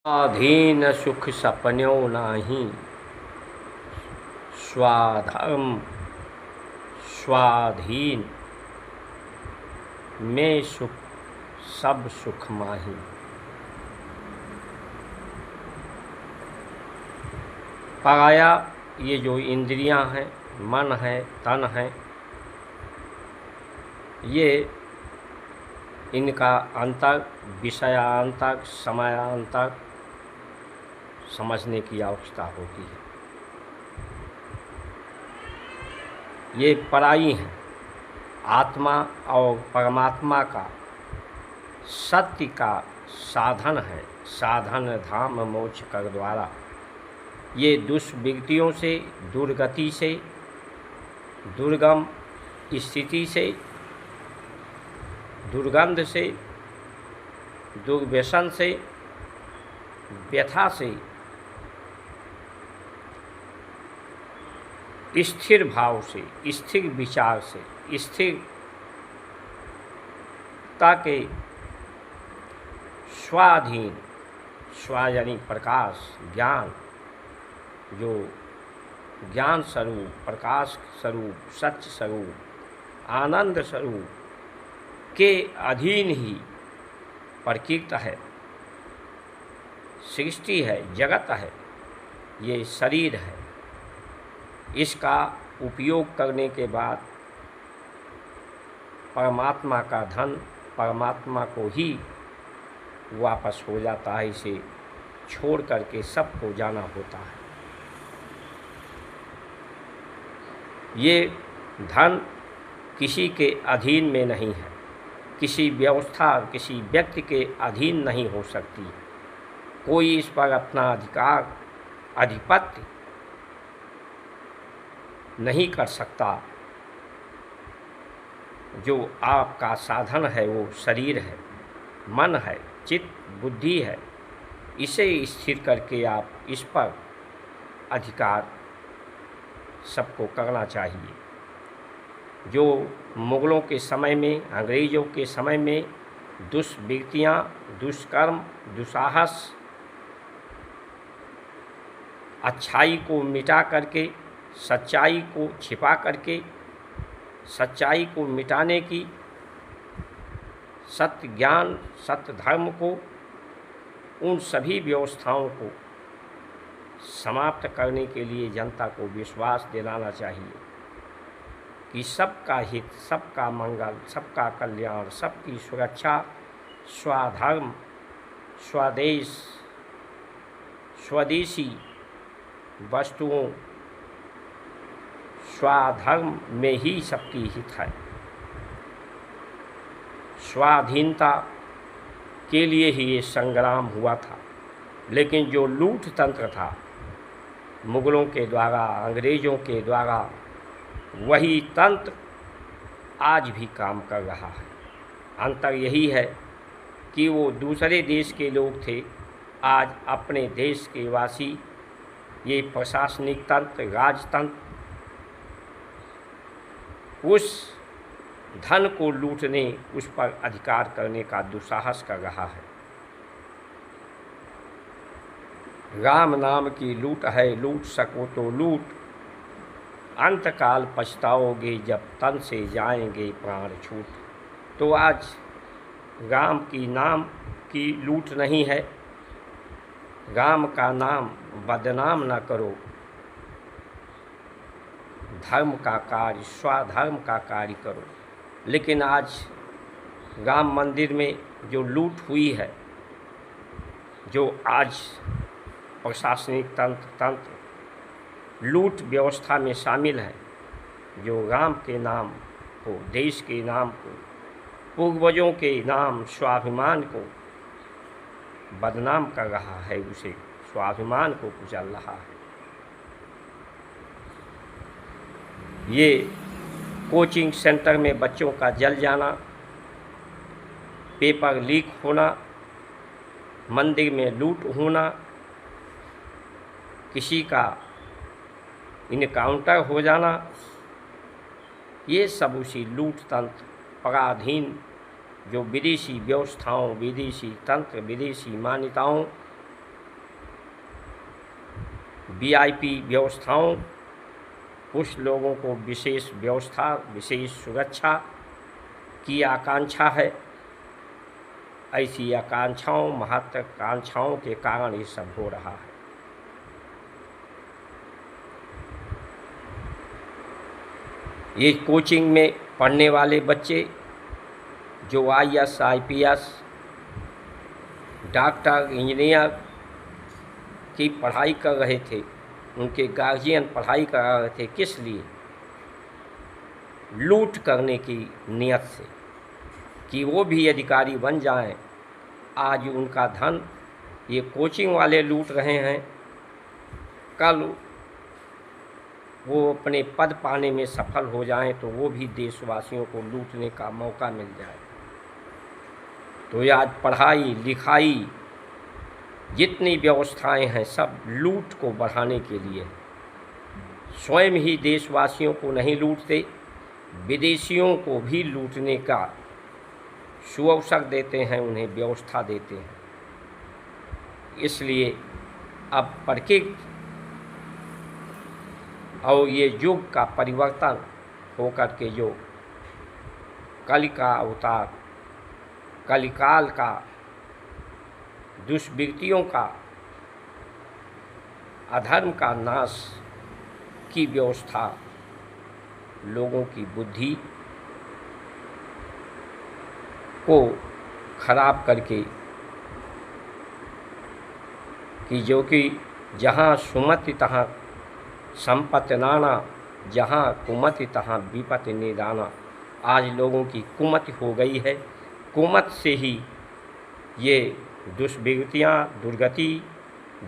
स्वाधीन सुख सपन्यों नाही, स्वाधर्म स्वाधीन में सुख सब सुख माही। पराया ये जो इंद्रियां हैं, मन है, तन है, ये इनका अंतर, विषयांतर, समयांतर समझने की आवश्यकता होती है। ये पराई हैं। आत्मा और परमात्मा का सत्य का साधन है, साधन धाम मोक्ष कर द्वारा। ये दुष्विगतियों से, दुर्गति से, दुर्गम स्थिति से, दुर्गंध से, दुर्व्यसन से, व्यथा से स्थिर भाव से, स्थिर विचार से, स्थिरता के स्वाधीन, स्व यानी प्रकाश, ज्ञान, जो ज्ञान स्वरूप, प्रकाश स्वरूप, सच्च स्वरूप, आनंद स्वरूप के अधीन ही प्रकृति है, सृष्टि है, जगत है, ये शरीर है। इसका उपयोग करने के बाद परमात्मा का धन परमात्मा को ही वापस हो जाता है। इसे छोड़ करके सबको जाना होता है। ये धन किसी के अधीन में नहीं है, किसी व्यवस्था, किसी व्यक्ति के अधीन नहीं हो सकती। कोई इस पर अपना अधिकार, आधिपत्य नहीं कर सकता। जो आपका साधन है वो शरीर है, मन है, चित्त, बुद्धि है। इसे स्थिर करके आप इस पर अधिकार सबको करना चाहिए। जो मुग़लों के समय में, अंग्रेज़ों के समय में दुष्वृत्तियाँ, दुष्कर्म, दुस्साहस, अच्छाई को मिटा करके, सच्चाई को छिपा करके, सच्चाई को मिटाने की, सत्य ज्ञान, सत्य धर्म को, उन सभी व्यवस्थाओं को समाप्त करने के लिए जनता को विश्वास दिलाना चाहिए कि सबका हित, सबका मंगल, सबका कल्याण, सबकी सुरक्षा, स्वधर्म, स्वदेश, स्वदेशी वस्तुओं, स्वधर्म में ही सबकी हित है। स्वाधीनता के लिए ही ये संग्राम हुआ था। लेकिन जो लूट तंत्र था मुग़लों के द्वारा, अंग्रेज़ों के द्वारा, वही तंत्र आज भी काम कर रहा है। अंतर यही है कि वो दूसरे देश के लोग थे, आज अपने देश के वासी ये प्रशासनिक तंत्र, राजतंत्र उस धन को लूटने, उस पर अधिकार करने का दुस्साहस कर रहा है। राम नाम की लूट है, लूट सको तो लूट, अंतकाल पछताओगे जब तन से जाएंगे प्राण छूट। तो आज राम की नाम की लूट नहीं है। राम का नाम बदनाम न करो। धर्म का कार्य, स्वधर्म का कार्य करो। लेकिन आज राम मंदिर में जो लूट हुई है, जो आज प्रशासनिक तंत्र लूट व्यवस्था में शामिल है, जो राम के नाम को, देश के नाम को, पूर्वजों के नाम, स्वाभिमान को बदनाम कर रहा है, उसे स्वाभिमान को कुचल रहा है। ये कोचिंग सेंटर में बच्चों का जल जाना, पेपर लीक होना, मंदिर में लूट होना, किसी का इनकाउंटर हो जाना, ये सब उसी लूट तंत्र, पराधीन जो विदेशी व्यवस्थाओं, विदेशी तंत्र, विदेशी मान्यताओं वीआईपी व्यवस्थाओं, कुछ लोगों को विशेष व्यवस्था, विशेष सुरक्षा की आकांक्षा है। ऐसी आकांक्षाओं, महत्वाकांक्षाओं के कारण ये सब हो रहा है। ये कोचिंग में पढ़ने वाले बच्चे जो आईएएस, आईपीएस, डॉक्टर, इंजीनियर की पढ़ाई कर रहे थे, उनके गार्जियन पढ़ाई करा रहे थे, किस लिए? लूट करने की नियत से कि वो भी अधिकारी बन जाएं। आज उनका धन ये कोचिंग वाले लूट रहे हैं, कल वो अपने पद पाने में सफल हो जाएं तो वो भी देशवासियों को लूटने का मौका मिल जाए। तो ये आज पढ़ाई लिखाई जितनी व्यवस्थाएं हैं सब लूट को बढ़ाने के लिए। स्वयं ही देशवासियों को नहीं लूटते, विदेशियों को भी लूटने का सुअवसर देते हैं, उन्हें व्यवस्था देते हैं। इसलिए अब प्रकृति और ये युग का परिवर्तन होकर के जो कलि का अवतार, कलिकाल का, दुष्वृत्तियों का, अधर्म का नाश की व्यवस्था लोगों की बुद्धि को खराब करके कि जो कि जहाँ सुमति तहाँ संपत्ति नाना, जहाँ कुमति तहाँ विपत्ति निदाना। आज लोगों की कुमति हो गई है, कुमत से ही ये दुष्विगतियाँ, दुर्गति,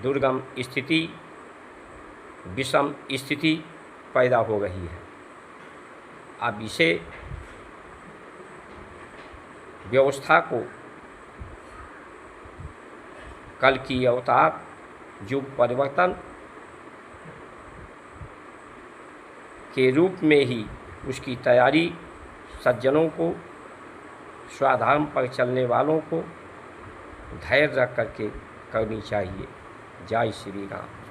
दुर्गम स्थिति, विषम स्थिति पैदा हो रही है। अब इसे व्यवस्था को कल की अवतार, युग परिवर्तन के रूप में ही उसकी तैयारी सज्जनों को, स्वधर्म पर चलने वालों को धैर्य रख करके करनी चाहिए। जय श्री राम।